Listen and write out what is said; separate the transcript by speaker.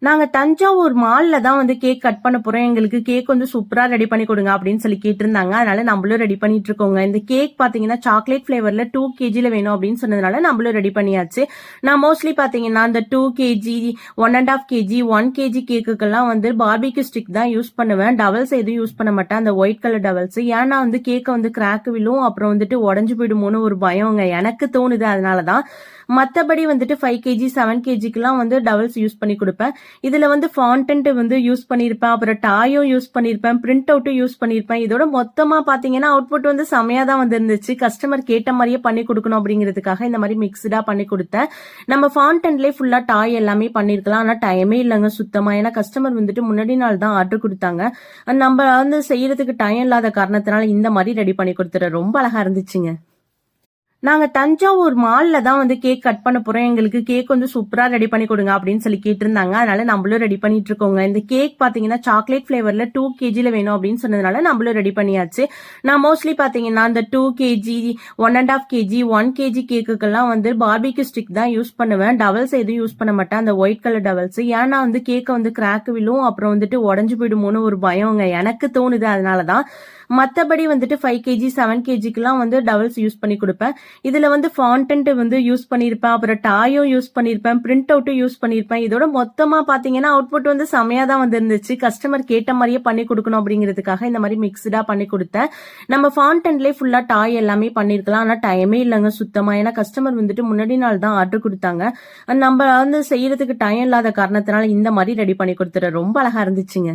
Speaker 1: நாங்க தஞ்சாவூர் மால்ல தான் வந்து கேக் கட் பண்ண போறோம். எங்களுக்கு கேக் வந்து சூப்பரா ரெடி பண்ணி கொடுங்க அப்படின்னு சொல்லி கேட்டிருந்தாங்க. அதனால நம்மளும் ரெடி பண்ணிட்டு இருக்கோங்க. இந்த கேக் பாத்தீங்கன்னா சாக்லேட் பிளேவர்ல 2 kgல வேணும் அப்படின்னு சொன்னதுனால நம்மளும் ரெடி பண்ணியாச்சு. நான் மோஸ்ட்லி பாத்தீங்கன்னா இந்த 2 kg 1.5 kg 1 kg கேக்குக்கெல்லாம் வந்து பார்பிக்யூ ஸ்டிக் தான் யூஸ் பண்ணுவேன். டவல்ஸ் எதுவும் யூஸ் பண்ண மாட்டேன். அந்த ஒயிட் கலர் டவல்ஸ். ஏன்னா வந்து கேக்க வந்து கிராக் விழும், அப்புறம் வந்துட்டு உடஞ்சு போயிடுமோன்னு ஒரு பயங்க எனக்கு தோணுது. அதனாலதான் மத்தபடி வந்துட்டு 5 kg 7 kgக்குலாம் வந்து டவல்ஸ் யூஸ் பண்ணி கொடுப்பேன். இதுல வந்து ஃபாண்டன்ட் வந்து யூஸ் பண்ணிருப்பேன், அப்புறம் டாயும் யூஸ் பண்ணிருப்பேன், பிரிண்ட் அவுட்டும் யூஸ் பண்ணிருப்பேன். இதோட மொத்தமா பாத்தீங்கன்னா அவுட்புட் வந்து செமையா தான் வந்து இருந்துச்சு. கஸ்டமர் கேட்ட மாதிரியே பண்ணி கொடுக்கணும் அப்படிங்கிறதுக்காக இந்த மாதிரி மிக்ஸ்டா பண்ணி கொடுத்தேன். நம்ம ஃபாண்டன்ட்லயே ஃபுல்லா டாய் எல்லாமே பண்ணிருக்கலாம். ஆனா டைமே இல்லைங்க சுத்தமா. ஏன்னா கஸ்டமர் வந்துட்டு முன்னாடி நாள் தான் ஆர்டர் கொடுத்தாங்க. நம்ம வந்து செய்யறதுக்கு டைம் இல்லாத காரணத்தினால இந்த மாதிரி ரெடி பண்ணி கொடுத்துறேன். ரொம்ப அழகா இருந்துச்சுங்க. நாங்க தஞ்சாவூர் மால்ல தான் வந்து கேக் கட் பண்ண போறோம். எங்களுக்கு கேக் வந்து சூப்பரா ரெடி பண்ணி கொடுங்க அப்படின்னு சொல்லி கேட்டிருந்தாங்க. அதனால நம்மளும் ரெடி பண்ணிட்டு இருக்கோங்க. இந்த கேக் பாத்தீங்கன்னா சாக்லேட் பிளேவர்ல 2 kgல வேணும் அப்படின்னு சொன்னதுனால நம்மளும் ரெடி பண்ணியாச்சு. நான் மோஸ்ட்லி பாத்தீங்கன்னா இந்த 2 kg 1.5 kg 1 kg கேக்குக்கெல்லாம் வந்து பார்பிக்யூ ஸ்டிக் தான் யூஸ் பண்ணுவேன். டவல்ஸ் எதுவும் யூஸ் பண்ண மாட்டேன். அந்த ஒயிட் கலர் டவல்ஸ். ஏன்னா வந்து கேக்க வந்து கிராக் விழும், அப்புறம் வந்துட்டு உடஞ்சு போயிடுமோன்னு ஒரு பயங்க எனக்கு தோணுது. அதனாலதான் மத்தபடி வந்துட்டு 5 kg 7 kgக்குலாம் வந்து டவல்ஸ் யூஸ் பண்ணி கொடுப்பேன். இதுல வந்து ஃபாண்டன்ட் வந்து யூஸ் பண்ணிருப்பேன், அப்புறம் டாயும் யூஸ் பண்ணிருப்பேன், பிரிண்ட் அவுட்டும் யூஸ் பண்ணிருப்பேன். இதோட மொத்தமா பாத்தீங்கன்னா அவுட்புட் வந்து செமையா தான் வந்து இருந்துச்சு. கஸ்டமர் கேட்ட மாதிரியே பண்ணி கொடுக்கணும் அப்படிங்கிறதுக்காக இந்த மாதிரி மிக்ஸ்டா பண்ணி கொடுத்தேன். நம்ம ஃபாண்டன்ட்லயே ஃபுல்லா டாய் எல்லாமே பண்ணிருக்கலாம். ஆனா டைமே இல்லைங்க சுத்தமா. ஏன்னா கஸ்டமர் வந்துட்டு முன்னாடி நாள் தான் ஆர்டர் கொடுத்தாங்க. நம்ம வந்து செய்யறதுக்கு டைம் இல்லாத காரணத்தினால இந்த மாதிரி ரெடி பண்ணி கொடுத்துறேன். ரொம்ப அழகா இருந்துச்சுங்க.